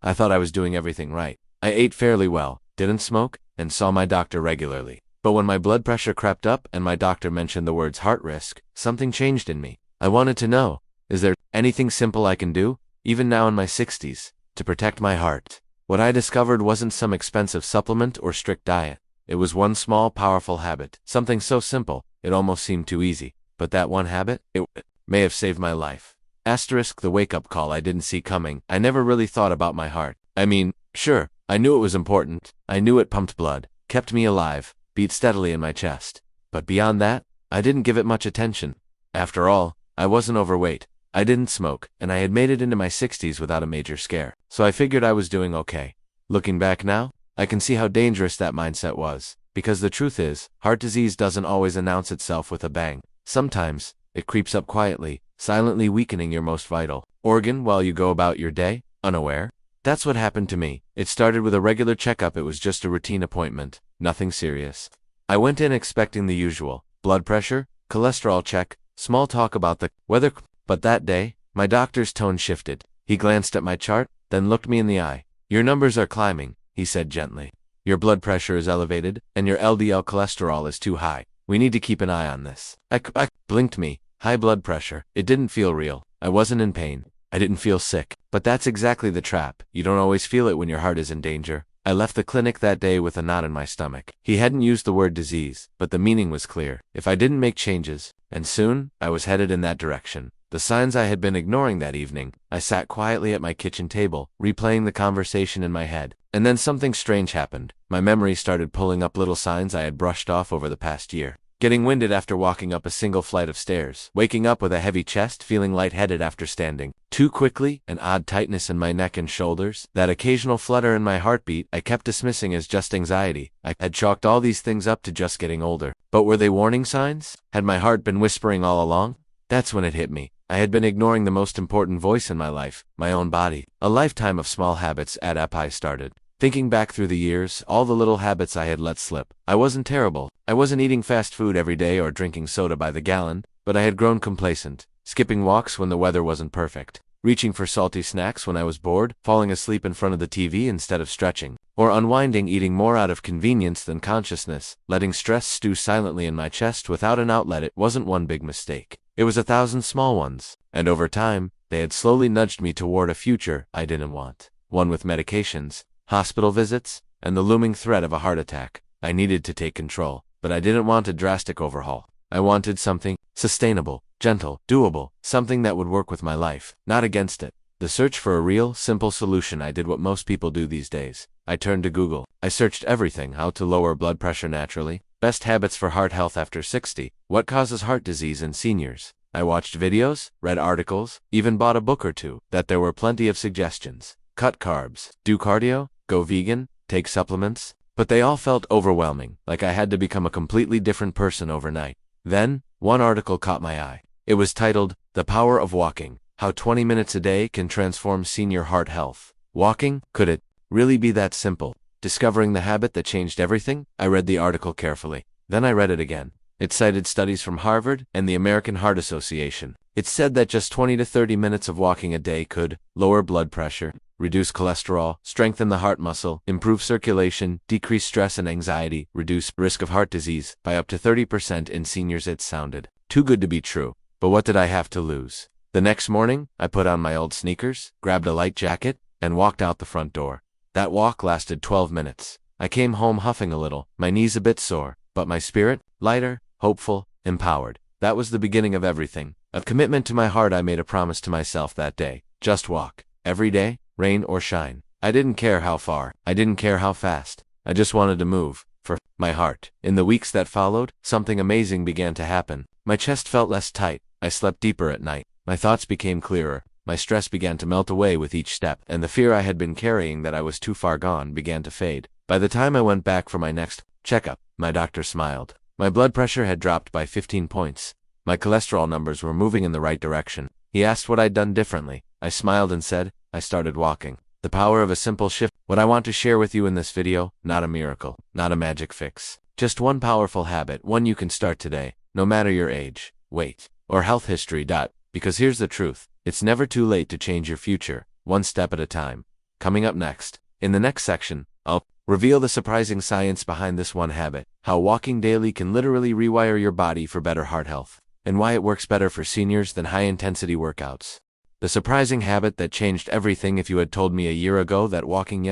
I thought I was doing everything right. I ate fairly well, didn't smoke, and saw my doctor regularly. But when my blood pressure crept up and my doctor mentioned the words heart risk, something changed in me. I wanted to know, is there anything simple I can do, even now in my 60s, to protect my heart? What I discovered wasn't some expensive supplement or strict diet. It was one small, powerful habit, something so simple, it almost seemed too easy. But that one habit, it may have saved my life. Asterisk the wake-up call I didn't see coming. I never really thought about my heart. I mean, sure, I knew it was important. I knew it pumped blood, kept me alive, beat steadily in my chest. But beyond that, I didn't give it much attention. After all, I wasn't overweight, I didn't smoke, and I had made it into my 60s without a major scare. So I figured I was doing okay. Looking back now, I can see how dangerous that mindset was. Because the truth is, heart disease doesn't always announce itself with a bang. Sometimes, it creeps up quietly, silently weakening your most vital organ while you go about your day, unaware. That's what happened to me. It started with a regular checkup. It was just a routine appointment, nothing serious. I went in expecting the usual, blood pressure, cholesterol check, small talk about the weather. But that day, my doctor's tone shifted. He glanced at my chart, then looked me in the eye. Your numbers are climbing, he said gently. Your blood pressure is elevated, and your LDL cholesterol is too high. We need to keep an eye on this. I blinked me. High blood pressure. It didn't feel real. I wasn't in pain. I didn't feel sick. But that's exactly the trap. You don't always feel it when your heart is in danger. I left the clinic that day with a knot in my stomach. He hadn't used the word disease, but the meaning was clear. If I didn't make changes, and soon, I was headed in that direction. The signs I had been ignoring that evening. I sat quietly at my kitchen table, replaying the conversation in my head. And then something strange happened. My memory started pulling up little signs I had brushed off over the past year. Getting winded after walking up a single flight of stairs. Waking up with a heavy chest, feeling lightheaded after standing too quickly, an odd tightness in my neck and shoulders. That occasional flutter in my heartbeat I kept dismissing as just anxiety. I had chalked all these things up to just getting older. But were they warning signs? Had my heart been whispering all along? That's when it hit me. I had been ignoring the most important voice in my life, my own body. A lifetime of small habits add up. I started thinking back through the years, all the little habits I had let slip. I wasn't terrible. I wasn't eating fast food every day or drinking soda by the gallon, but I had grown complacent, skipping walks when the weather wasn't perfect, reaching for salty snacks when I was bored, falling asleep in front of the TV instead of stretching, or unwinding, eating more out of convenience than consciousness, letting stress stew silently in my chest without an outlet. It wasn't one big mistake. It was 1,000 small ones, and over time, they had slowly nudged me toward a future I didn't want. One with medications, hospital visits, and the looming threat of a heart attack. I needed to take control, but I didn't want a drastic overhaul. I wanted something sustainable, gentle, doable, something that would work with my life, not against it. The search for a real, simple solution. I did what most people do these days. I turned to Google. I searched everything: how to lower blood pressure naturally, best habits for heart health after 60, what causes heart disease in seniors. I watched videos, read articles, even bought a book or two. That there were plenty of suggestions. Cut carbs, do cardio, go vegan, take supplements. But they all felt overwhelming, like I had to become a completely different person overnight. Then, one article caught my eye. It was titled, The Power of Walking, How 20 Minutes a Day Can Transform Senior Heart Health. Walking? Could it really be that simple? Discovering the habit that changed everything? I read the article carefully. Then I read it again. It cited studies from Harvard and the American Heart Association. It said that just 20 to 30 minutes of walking a day could lower blood pressure, reduce cholesterol, strengthen the heart muscle, improve circulation, decrease stress and anxiety, reduce risk of heart disease by up to 30% in seniors. It sounded too good to be true. But what did I have to lose? The next morning, I put on my old sneakers, grabbed a light jacket, and walked out the front door. That walk lasted 12 minutes. I came home huffing a little, my knees a bit sore, but my spirit, lighter, hopeful, empowered. That was the beginning of everything. A commitment to my heart. I made a promise to myself that day. Just walk. Every day, rain or shine. I didn't care how far. I didn't care how fast. I just wanted to move. For my heart. In the weeks that followed, something amazing began to happen. My chest felt less tight. I slept deeper at night. My thoughts became clearer. My stress began to melt away with each step, and the fear I had been carrying that I was too far gone began to fade. By the time I went back for my next checkup, my doctor smiled. My blood pressure had dropped by 15 points. My cholesterol numbers were moving in the right direction. He asked what I'd done differently. I smiled and said, I started walking. The power of a simple shift. What I want to share with you in this video, not a miracle, not a magic fix. Just one powerful habit, one you can start today, no matter your age, weight, or health history. Because here's the truth. It's never too late to change your future, one step at a time. Coming up next. In the next section, I'll reveal the surprising science behind this one habit, how walking daily can literally rewire your body for better heart health, and why it works better for seniors than high-intensity workouts. The surprising habit that changed everything. If you had told me a year ago that walking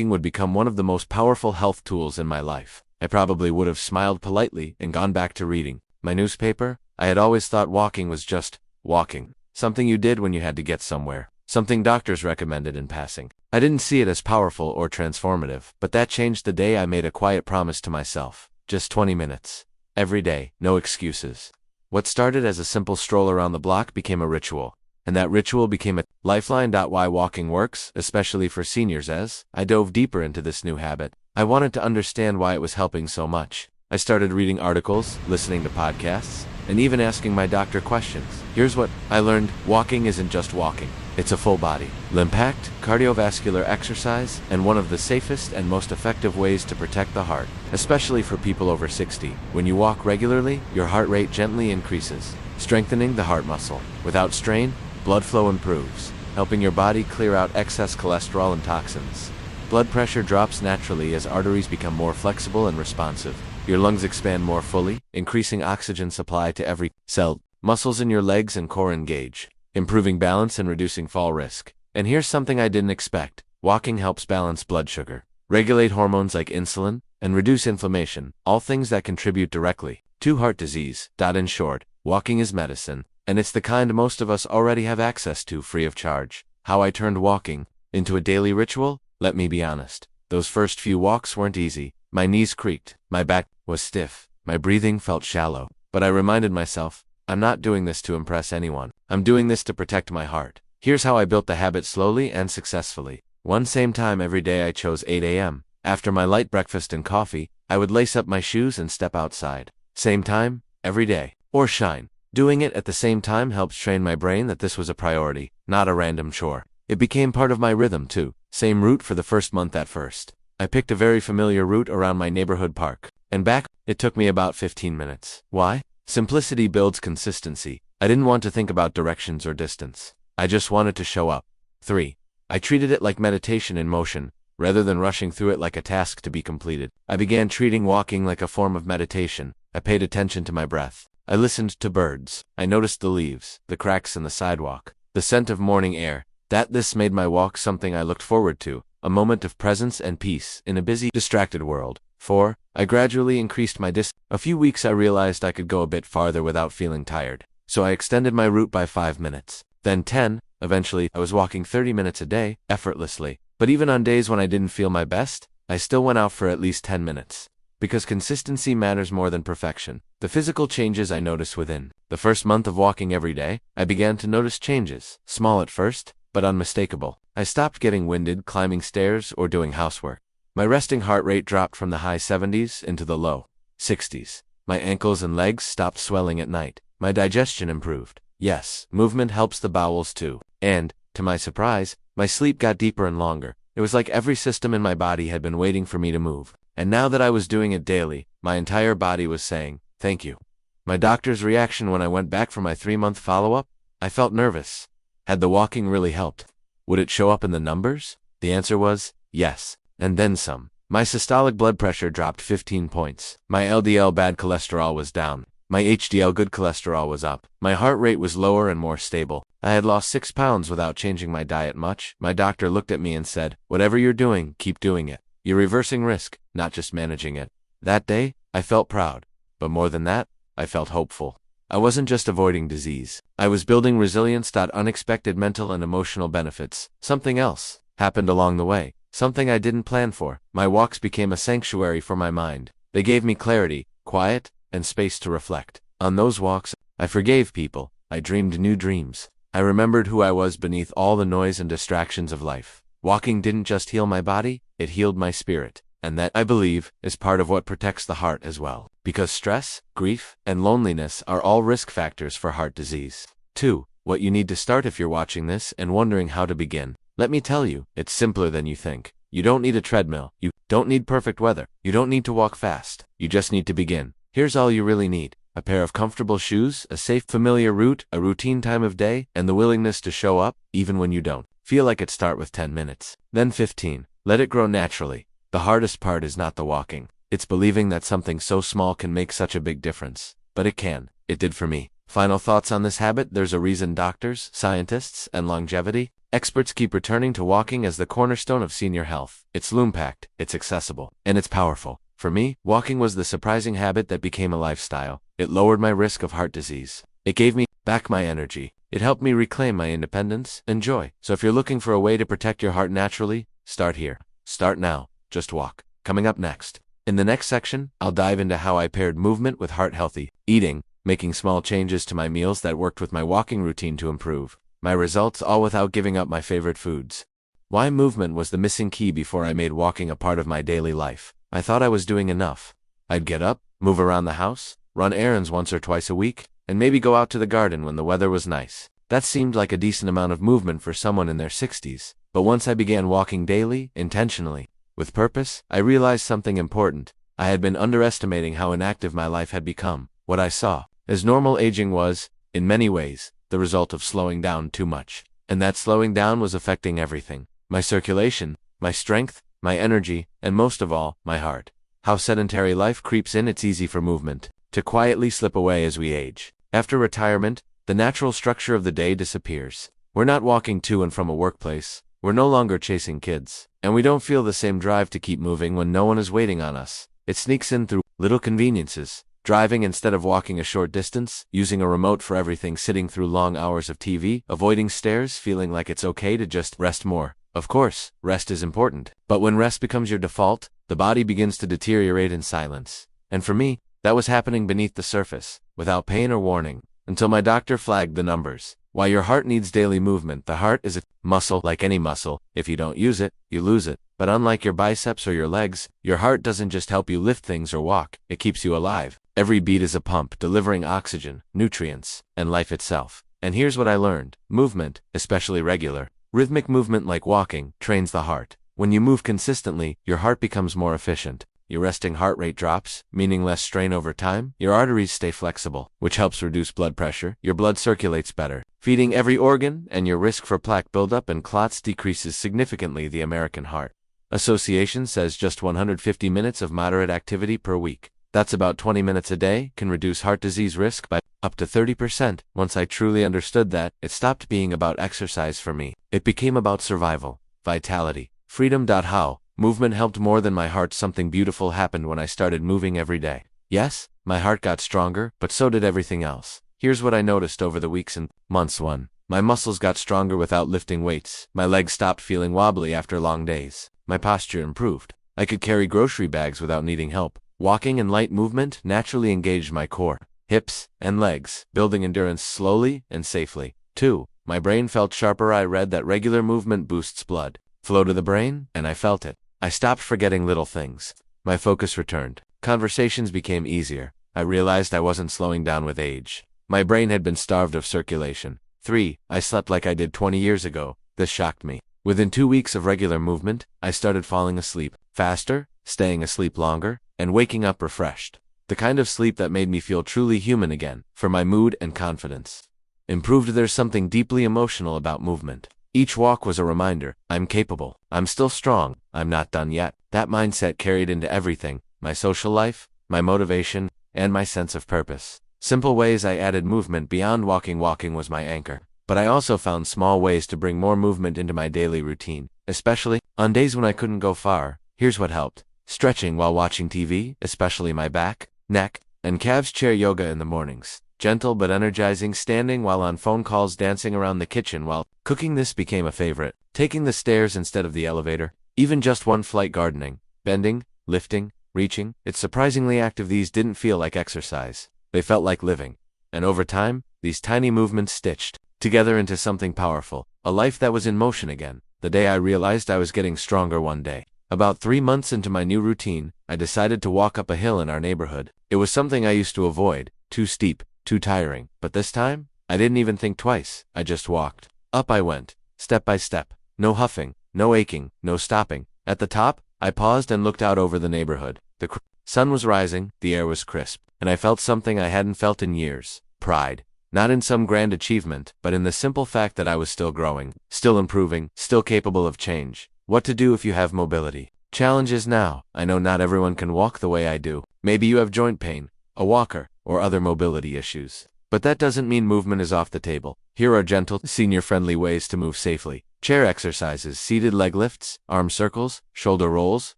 would become one of the most powerful health tools in my life, I probably would have smiled politely and gone back to reading my newspaper. I had always thought walking was just walking, something you did when you had to get somewhere, something doctors recommended in passing. I didn't see it as powerful or transformative, but that changed the day I made a quiet promise to myself. Just 20 minutes. Every day, no excuses. What started as a simple stroll around the block became a ritual, and that ritual became a lifeline. Why walking works, especially for seniors. As I dove deeper into this new habit, I wanted to understand why it was helping so much. I started reading articles, listening to podcasts, and even asking my doctor questions. Here's what I learned. Walking isn't just walking. It's a full-body, limb-packed, cardiovascular exercise, and one of the safest and most effective ways to protect the heart, especially for people over 60. When you walk regularly, your heart rate gently increases, strengthening the heart muscle. Without strain, blood flow improves, helping your body clear out excess cholesterol and toxins. Blood pressure drops naturally as arteries become more flexible and responsive. Your lungs expand more fully, increasing oxygen supply to every cell. Muscles in your legs and core engage, improving balance and reducing fall risk. And here's something I didn't expect. Walking helps balance blood sugar, regulate hormones like insulin, and reduce inflammation, all things that contribute directly to heart disease. In short, walking is medicine, and it's the kind most of us already have access to free of charge. How I turned walking into a daily ritual? Let me be honest. Those first few walks weren't easy. My knees creaked, my back was stiff, my breathing felt shallow. But I reminded myself, I'm not doing this to impress anyone. I'm doing this to protect my heart. Here's how I built the habit slowly and successfully. One same time every day I chose 8 a.m. After my light breakfast and coffee, I would lace up my shoes and step outside. Same time, every day. Or shine. Doing it at the same time helped train my brain that this was a priority, not a random chore. It became part of my rhythm too. Same route for the first month at first. I picked a very familiar route around my neighborhood park, and back, it took me about 15 minutes. Why? Simplicity builds consistency. I didn't want to think about directions or distance. I just wanted to show up. 3. I treated it like meditation in motion, rather than rushing through it like a task to be completed. I began treating walking like a form of meditation. I paid attention to my breath. I listened to birds. I noticed the leaves, the cracks in the sidewalk, the scent of morning air. This made my walk something I looked forward to, a moment of presence and peace in a busy, distracted world. 4. I gradually increased my distance. A few weeks I realized I could go a bit farther without feeling tired, so I extended my route by 5 minutes. Then 10. Eventually, I was walking 30 minutes a day, effortlessly. But even on days when I didn't feel my best, I still went out for at least 10 minutes. Because consistency matters more than perfection. The physical changes I noticed within the first month of walking every day, I began to notice changes, small at first, but unmistakable. I stopped getting winded climbing stairs or doing housework. My resting heart rate dropped from the high 70s into the low 60s. My ankles and legs stopped swelling at night. My digestion improved. Yes, movement helps the bowels too. And, to my surprise, my sleep got deeper and longer. It was like every system in my body had been waiting for me to move. And now that I was doing it daily, my entire body was saying, thank you. My doctor's reaction when I went back for my 3-month follow-up? I felt nervous. Had the walking really helped? Would it show up in the numbers? The answer was, yes, and then some. My systolic blood pressure dropped 15 points. My LDL bad cholesterol was down. My HDL good cholesterol was up. My heart rate was lower and more stable. I had lost 6 pounds without changing my diet much. My doctor looked at me and said, whatever you're doing, keep doing it. You're reversing risk, not just managing it. That day, I felt proud. But more than that, I felt hopeful. I wasn't just avoiding disease. I was building resilience. Unexpected mental and emotional benefits. Something else happened along the way. Something I didn't plan for. My walks became a sanctuary for my mind. They gave me clarity, quiet, and space to reflect. On those walks, I forgave people. I dreamed new dreams. I remembered who I was beneath all the noise and distractions of life. Walking didn't just heal my body, it healed my spirit. And that, I believe, is part of what protects the heart as well. Because stress, grief, and loneliness are all risk factors for heart disease. 2. What you need to start. If you're watching this and wondering how to begin, let me tell you, it's simpler than you think. You don't need a treadmill. You don't need perfect weather. You don't need to walk fast. You just need to begin. Here's all you really need. A pair of comfortable shoes, a safe, familiar route, a routine time of day, and the willingness to show up, even when you don't Feel like it start with 10 minutes. Then 15. Let it grow naturally. The hardest part is not the walking. It's believing that something so small can make such a big difference. But it can. It did for me. Final thoughts on this habit? There's a reason doctors, scientists, and longevity experts keep returning to walking as the cornerstone of senior health. It's loom-packed, it's accessible, and it's powerful. For me, walking was the surprising habit that became a lifestyle. It lowered my risk of heart disease. It gave me back my energy. It helped me reclaim my independence and joy. So if you're looking for a way to protect your heart naturally, start here. Start now. Just walk. Coming up next. In the next section, I'll dive into how I paired movement with heart-healthy eating, making small changes to my meals that worked with my walking routine to improve my results, all without giving up my favorite foods. Why movement was the missing key before I made walking a part of my daily life. I thought I was doing enough. I'd get up, move around the house, run errands once or twice a week, and maybe go out to the garden when the weather was nice. That seemed like a decent amount of movement for someone in their 60s. But once I began walking daily, intentionally, with purpose, I realized something important. I had been underestimating how inactive my life had become. What I saw as normal aging was, in many ways, the result of slowing down too much. And that slowing down was affecting everything. My circulation, my strength, my energy, and most of all, my heart. How sedentary life creeps in. It's easy for movement to quietly slip away as we age. After retirement, the natural structure of the day disappears. We're not walking to and from a workplace. We're no longer chasing kids. And we don't feel the same drive to keep moving when no one is waiting on us. It sneaks in through little conveniences. Driving instead of walking a short distance, using a remote for everything, sitting through long hours of TV, avoiding stairs, feeling like it's okay to just rest more. Of course, rest is important. But when rest becomes your default, the body begins to deteriorate in silence. And for me, that was happening beneath the surface, without pain or warning, until my doctor flagged the numbers. While your heart needs daily movement, the heart is a muscle like any muscle. If you don't use it, you lose it. But unlike your biceps or your legs, your heart doesn't just help you lift things or walk, it keeps you alive. Every beat is a pump, delivering oxygen, nutrients, and life itself. And here's what I learned. Movement, especially regular, rhythmic movement like walking, trains the heart. When you move consistently, your heart becomes more efficient. Your resting heart rate drops, meaning less strain over time. Your arteries stay flexible, which helps reduce blood pressure. Your blood circulates better, feeding every organ, and your risk for plaque buildup and clots decreases significantly. The American Heart Association says just 150 minutes of moderate activity per week, that's about 20 minutes a day, can reduce heart disease risk by up to 30%. Once I truly understood that, it stopped being about exercise for me. It became about survival, vitality, freedom. How movement helped more than my heart. Something beautiful happened when I started moving every day. Yes, my heart got stronger, but so did everything else. Here's what I noticed over the weeks and months. 1. My muscles got stronger without lifting weights. My legs stopped feeling wobbly after long days. My posture improved. I could carry grocery bags without needing help. Walking and light movement naturally engaged my core, hips, and legs, building endurance slowly and safely. 2. My brain felt sharper. I read that regular movement boosts blood flow to the brain, and I felt it. I stopped forgetting little things. My focus returned. Conversations became easier. I realized I wasn't slowing down with age. My brain had been starved of circulation. 3. I slept like I did 20 years ago. This shocked me. Within 2 weeks of regular movement, I started falling asleep faster, staying asleep longer, and waking up refreshed. The kind of sleep that made me feel truly human again. For my mood and confidence improved. There's something deeply emotional about movement. Each walk was a reminder, I'm capable, I'm still strong, I'm not done yet. That mindset carried into everything, my social life, my motivation, and my sense of purpose. Simple ways I added movement beyond walking. Walking was my anchor. But I also found small ways to bring more movement into my daily routine, especially on days when I couldn't go far. Here's what helped. Stretching while watching TV, especially my back, neck, and calves. Chair yoga in the mornings. Gentle but energizing. Standing while on phone calls. Dancing around the kitchen while cooking. This became a favorite. Taking the stairs instead of the elevator. Even just one flight. Gardening. Bending, lifting, reaching. It's surprisingly active. These didn't feel like exercise. They felt like living. And over time, these tiny movements stitched together into something powerful. A life that was in motion again. The day I realized I was getting stronger. One day, about 3 months into my new routine, I decided to walk up a hill in our neighborhood. It was something I used to avoid. Too steep, too tiring. But this time, I didn't even think twice. I just walked. Up I went, step by step. No huffing, no aching, no stopping. At the top, I paused and looked out over the neighborhood. The sun was rising, the air was crisp, and I felt something I hadn't felt in years. Pride. Not in some grand achievement, but in the simple fact that I was still growing, still improving, still capable of change. What to do if you have mobility challenges now. I know not everyone can walk the way I do. Maybe you have joint pain, a walker, or other mobility issues. But that doesn't mean movement is off the table. Here are gentle, senior-friendly ways to move safely. Chair exercises, seated leg lifts, arm circles, shoulder rolls,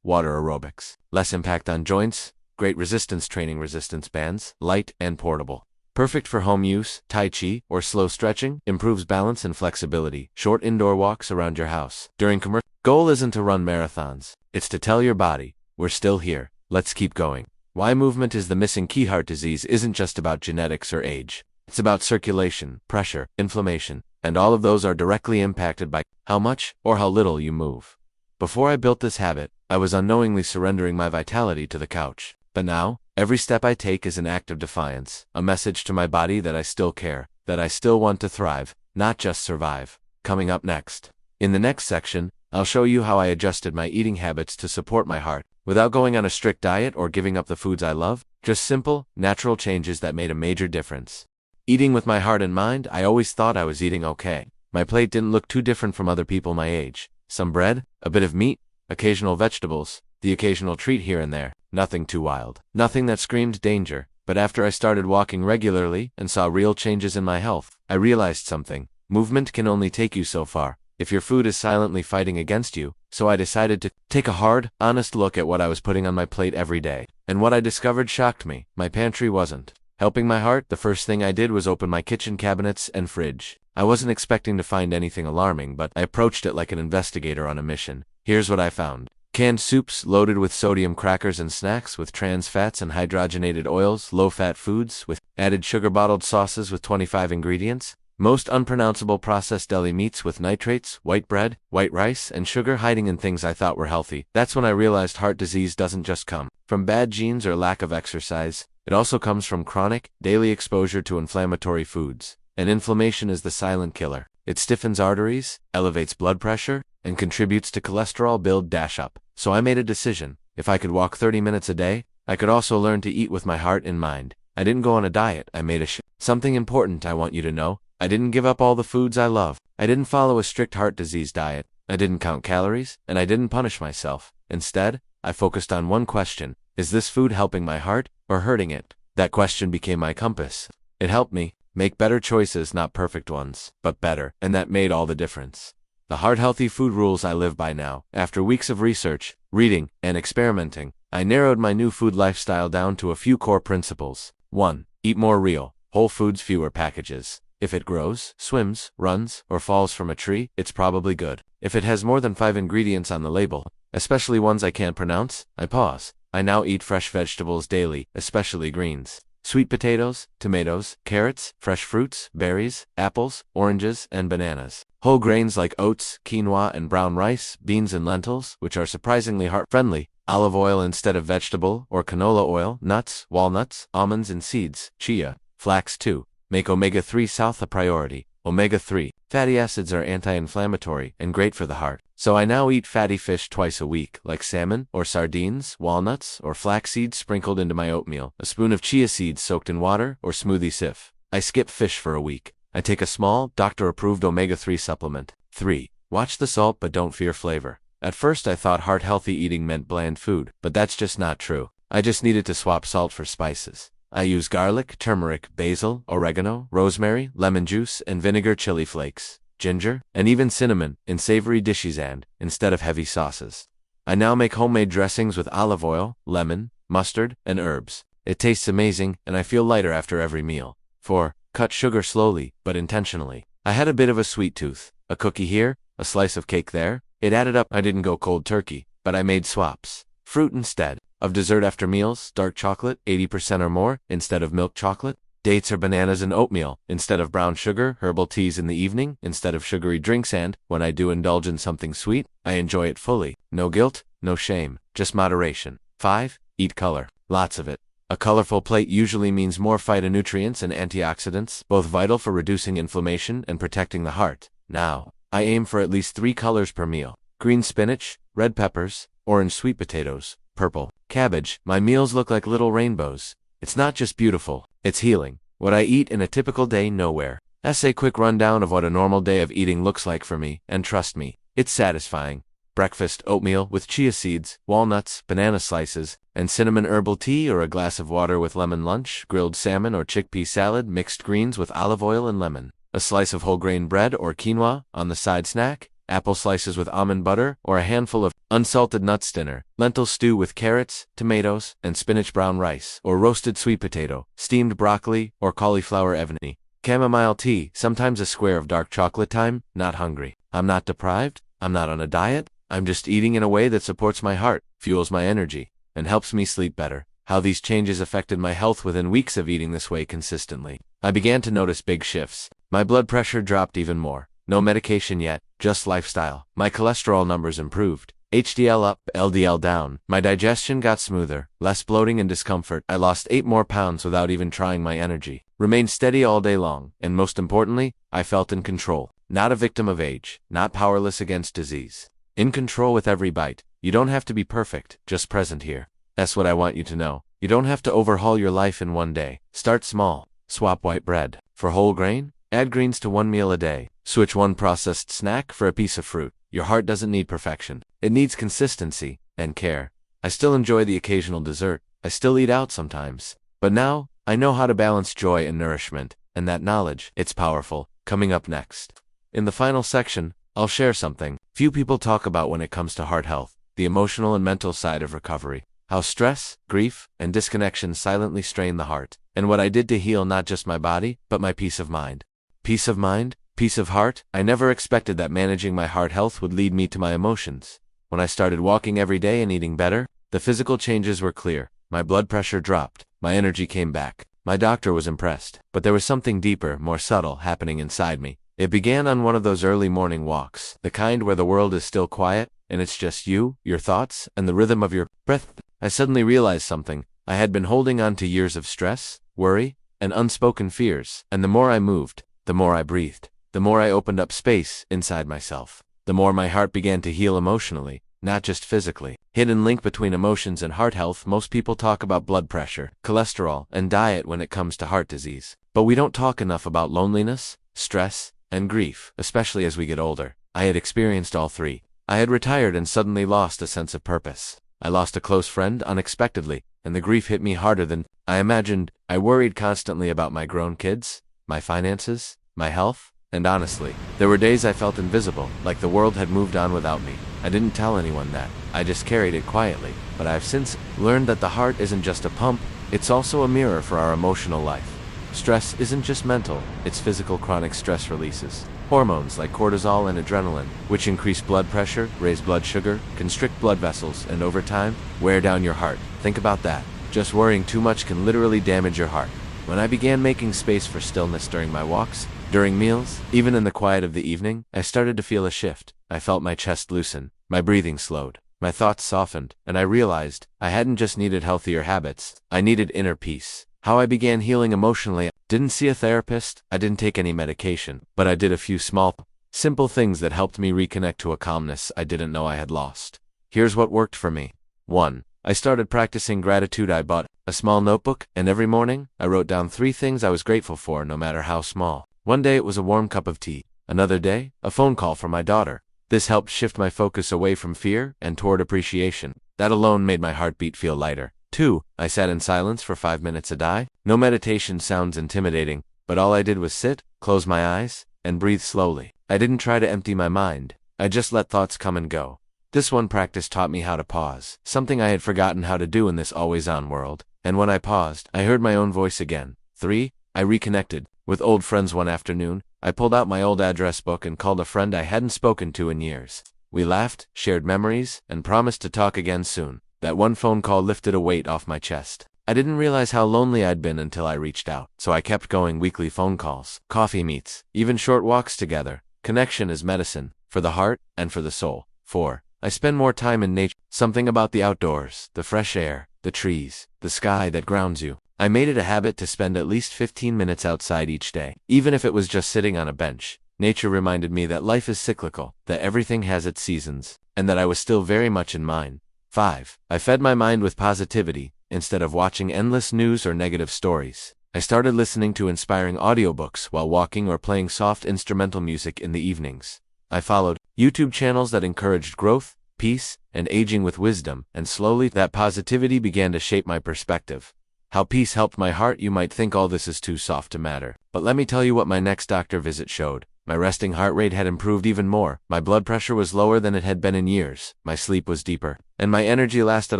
water aerobics. Less impact on joints, great resistance training resistance bands, light and portable. Perfect for home use, tai chi, or slow stretching, improves balance and flexibility. Short indoor walks around your house. During commercial, goal isn't to run marathons. It's to tell your body, we're still here, let's keep going. Why movement is the missing key. Heart disease isn't just about genetics or age. It's about circulation, pressure, inflammation, and all of those are directly impacted by how much or how little you move. Before I built this habit, I was unknowingly surrendering my vitality to the couch. But now, every step I take is an act of defiance, a message to my body that I still care, that I still want to thrive, not just survive. Coming up next. In the next section, I'll show you how I adjusted my eating habits to support my heart, without going on a strict diet or giving up the foods I love, just simple, natural changes that made a major difference. Eating with my heart in mind, I always thought I was eating okay. My plate didn't look too different from other people my age. Some bread, a bit of meat, occasional vegetables, the occasional treat here and there. Nothing too wild. Nothing that screamed danger. But after I started walking regularly and saw real changes in my health, I realized something. Movement can only take you so far, if your food is silently fighting against you. So I decided to take a hard, honest look at what I was putting on my plate every day. And what I discovered shocked me. My pantry wasn't helping my heart. The first thing I did was open my kitchen cabinets and fridge. I wasn't expecting to find anything alarming, but I approached it like an investigator on a mission. Here's what I found. Canned soups loaded with sodium, crackers and snacks with trans fats and hydrogenated oils, low-fat foods with added sugar, bottled sauces with 25 ingredients, most unpronounceable processed deli meats with nitrates, white bread, white rice, and sugar hiding in things I thought were healthy. That's when I realized heart disease doesn't just come from bad genes or lack of exercise. It also comes from chronic, daily exposure to inflammatory foods. And inflammation is the silent killer. It stiffens arteries, elevates blood pressure, and contributes to cholesterol build-up. So I made a decision. If I could walk 30 minutes a day, I could also learn to eat with my heart in mind. I didn't go on a diet, I made a shift. Something important I want you to know. I didn't give up all the foods I love. I didn't follow a strict heart disease diet. I didn't count calories, and I didn't punish myself. Instead, I focused on one question. Is this food helping my heart, or hurting it? That question became my compass. It helped me make better choices, not perfect ones, but better, and that made all the difference. The heart-healthy food rules I live by now. After weeks of research, reading, and experimenting, I narrowed my new food lifestyle down to a few core principles. 1. Eat more real, whole foods, fewer packages. If it grows, swims, runs, or falls from a tree, it's probably good. If it has more than 5 ingredients on the label, especially ones I can't pronounce, I pause. I now eat fresh vegetables daily, especially greens. Sweet potatoes, tomatoes, carrots, fresh fruits, berries, apples, oranges, and bananas. Whole grains like oats, quinoa, and brown rice, beans and lentils, which are surprisingly heart-friendly. Olive oil instead of vegetable or canola oil, nuts, walnuts, almonds and seeds, chia, flax too. Make omega-3 South a priority. Omega-3 fatty acids are anti-inflammatory and great for the heart. So I now eat fatty fish twice a week, like salmon or sardines, walnuts, or flax seeds sprinkled into my oatmeal, a spoon of chia seeds soaked in water, or smoothie sif. I skip fish for a week. I take a small, doctor-approved omega-3 supplement. 3. Watch the salt but don't fear flavor. At first I thought heart-healthy eating meant bland food, but that's just not true. I just needed to swap salt for spices. I use garlic, turmeric, basil, oregano, rosemary, lemon juice, and vinegar, chili flakes, ginger, and even cinnamon in savory dishes and instead of heavy sauces. I now make homemade dressings with olive oil, lemon, mustard, and herbs. It tastes amazing, and I feel lighter after every meal. 4. Cut sugar slowly, but intentionally. I had a bit of a sweet tooth. A cookie here, a slice of cake there. It added up. I didn't go cold turkey, but I made swaps. Fruit instead of dessert after meals, dark chocolate, 80% or more, instead of milk chocolate. Dates or bananas in oatmeal, instead of brown sugar. Herbal teas in the evening, instead of sugary drinks. And, when I do indulge in something sweet, I enjoy it fully. No guilt, no shame, just moderation. 5. Eat color. Lots of it. A colorful plate usually means more phytonutrients and antioxidants, both vital for reducing inflammation and protecting the heart. Now, I aim for at least 3 colors per meal. Green spinach, red peppers, orange sweet potatoes, purple cabbage. My meals look like little rainbows. It's not just beautiful, it's healing. What I eat in a typical day nowhere. A quick rundown of what a normal day of eating looks like for me, and trust me, it's satisfying. Breakfast, oatmeal with chia seeds, walnuts, banana slices, and cinnamon herbal tea or a glass of water with lemon. Lunch, grilled salmon or chickpea salad, mixed greens with olive oil and lemon. A slice of whole grain bread or quinoa on the side. Snack, apple slices with almond butter or a handful of unsalted nuts. Dinner, lentil stew with carrots, tomatoes, and spinach. Brown rice or roasted sweet potato, steamed broccoli or cauliflower evany. Chamomile tea, sometimes a square of dark chocolate. Time, not hungry. I'm not deprived, I'm not on a diet, I'm just eating in a way that supports my heart, fuels my energy, and helps me sleep better. How these changes affected my health within weeks of eating this way consistently. I began to notice big shifts. My blood pressure dropped even more. No medication yet, just lifestyle. My cholesterol numbers improved. HDL up, LDL down. My digestion got smoother, less bloating and discomfort. I lost 8 more pounds without even trying. My energy remained steady all day long, and most importantly, I felt in control. Not a victim of age, not powerless against disease. In control with every bite. You don't have to be perfect, just present here. That's what I want you to know. You don't have to overhaul your life in one day. Start small. Swap white bread for whole grain. Add greens to one meal a day. Switch one processed snack for a piece of fruit. Your heart doesn't need perfection. It needs consistency and care. I still enjoy the occasional dessert. I still eat out sometimes. But now, I know how to balance joy and nourishment, and that knowledge, it's powerful. Coming up next. In the final section, I'll share something few people talk about when it comes to heart health, the emotional and mental side of recovery, how stress, grief, and disconnection silently strain the heart, and what I did to heal not just my body, but my peace of mind. Peace of mind? Peace of heart? I never expected that managing my heart health would lead me to my emotions. When I started walking every day and eating better, the physical changes were clear. My blood pressure dropped, my energy came back. My doctor was impressed, but there was something deeper, more subtle, happening inside me. It began on one of those early morning walks, the kind where the world is still quiet, and it's just you, your thoughts, and the rhythm of your breath. I suddenly realized something. I had been holding on to years of stress, worry, and unspoken fears, and the more I moved, the more I breathed, the more I opened up space inside myself, the more my heart began to heal emotionally, not just physically. Hidden link between emotions and heart health. Most people talk about blood pressure, cholesterol, and diet when it comes to heart disease. But we don't talk enough about loneliness, stress, and grief, especially as we get older. I had experienced all three. I had retired and suddenly lost a sense of purpose. I lost a close friend unexpectedly, and the grief hit me harder than I imagined. I worried constantly about my grown kids, my finances, my health, and honestly, there were days I felt invisible, like the world had moved on without me. I didn't tell anyone that. I just carried it quietly. But I've since learned that the heart isn't just a pump, it's also a mirror for our emotional life. Stress isn't just mental, it's physical. Chronic stress releases hormones like cortisol and adrenaline, which increase blood pressure, raise blood sugar, constrict blood vessels, and over time, wear down your heart. Think about that. Just worrying too much can literally damage your heart. When I began making space for stillness during my walks, during meals, even in the quiet of the evening, I started to feel a shift. I felt my chest loosen, my breathing slowed, my thoughts softened, and I realized I hadn't just needed healthier habits, I needed inner peace. How I began healing emotionally. Didn't see a therapist, I didn't take any medication, but I did a few small, simple things that helped me reconnect to a calmness I didn't know I had lost. Here's what worked for me. 1. I started practicing gratitude. I bought a small notebook, and every morning, I wrote down 3 things I was grateful for, no matter how small. One day it was a warm cup of tea. Another day, a phone call from my daughter. This helped shift my focus away from fear and toward appreciation. That alone made my heartbeat feel lighter. 2. I sat in silence for 5 minutes a day. No meditation sounds intimidating, but all I did was sit, close my eyes, and breathe slowly. I didn't try to empty my mind. I just let thoughts come and go. This one practice taught me how to pause, something I had forgotten how to do in this always-on world. And when I paused, I heard my own voice again. 3. I reconnected with old friends. One afternoon, I pulled out my old address book and called a friend I hadn't spoken to in years. We laughed, shared memories, and promised to talk again soon. That one phone call lifted a weight off my chest. I didn't realize how lonely I'd been until I reached out. So I kept going. Weekly phone calls, coffee meets, even short walks together. Connection is medicine, for the heart and for the soul. 4. I spend more time in nature. Something about the outdoors, the fresh air, the trees, the sky that grounds you. I made it a habit to spend at least 15 minutes outside each day. Even if it was just sitting on a bench, nature reminded me that life is cyclical, that everything has its seasons, and that I was still very much in mine. 5. I fed my mind with positivity, instead of watching endless news or negative stories. I started listening to inspiring audiobooks while walking or playing soft instrumental music in the evenings. I followed YouTube channels that encouraged growth, peace, and aging with wisdom, and slowly that positivity began to shape my perspective. How peace helped my heart. You might think all this is too soft to matter, but let me tell you what my next doctor visit showed. My resting heart rate had improved even more, my blood pressure was lower than it had been in years, my sleep was deeper, and my energy lasted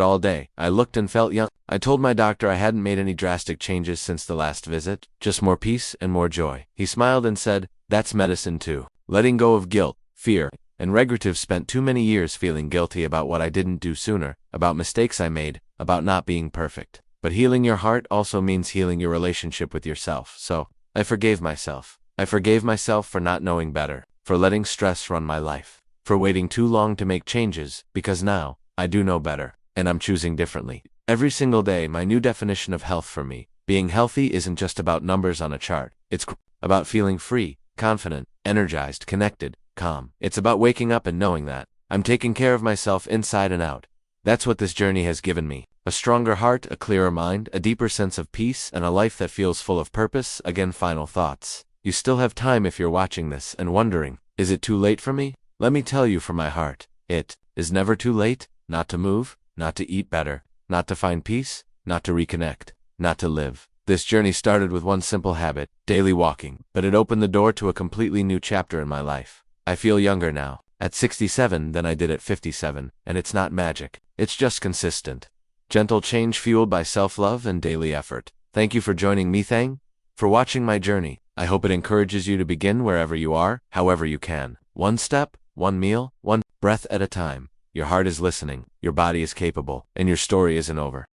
all day. I looked and felt young. I told my doctor I hadn't made any drastic changes since the last visit, just more peace and more joy. He smiled and said, "That's medicine too. Letting go of guilt, fear, and regret. I've spent too many years feeling guilty about what I didn't do sooner, about mistakes I made, about not being perfect. But healing your heart also means healing your relationship with yourself. So, I forgave myself. I forgave myself for not knowing better, for letting stress run my life, for waiting too long to make changes, because now, I do know better, and I'm choosing differently. Every single day, my new definition of health for me. Being healthy isn't just about numbers on a chart. It's about feeling free, confident, energized, connected, calm. It's about waking up and knowing that I'm taking care of myself inside and out. That's what this journey has given me. A stronger heart, a clearer mind, a deeper sense of peace, and a life that feels full of purpose. Again, final thoughts. You still have time if you're watching this and wondering, is it too late for me? Let me tell you from my heart, it is never too late, not to move, not to eat better, not to find peace, not to reconnect, not to live. This journey started with one simple habit, daily walking, but it opened the door to a completely new chapter in my life. I feel younger now, at 67 than I did at 57, and it's not magic. It's just consistent, gentle change fueled by self-love and daily effort. Thank you for joining me, for watching my journey. I hope it encourages you to begin wherever you are, however you can. One step, one meal, one breath at a time. Your heart is listening, your body is capable, and your story isn't over.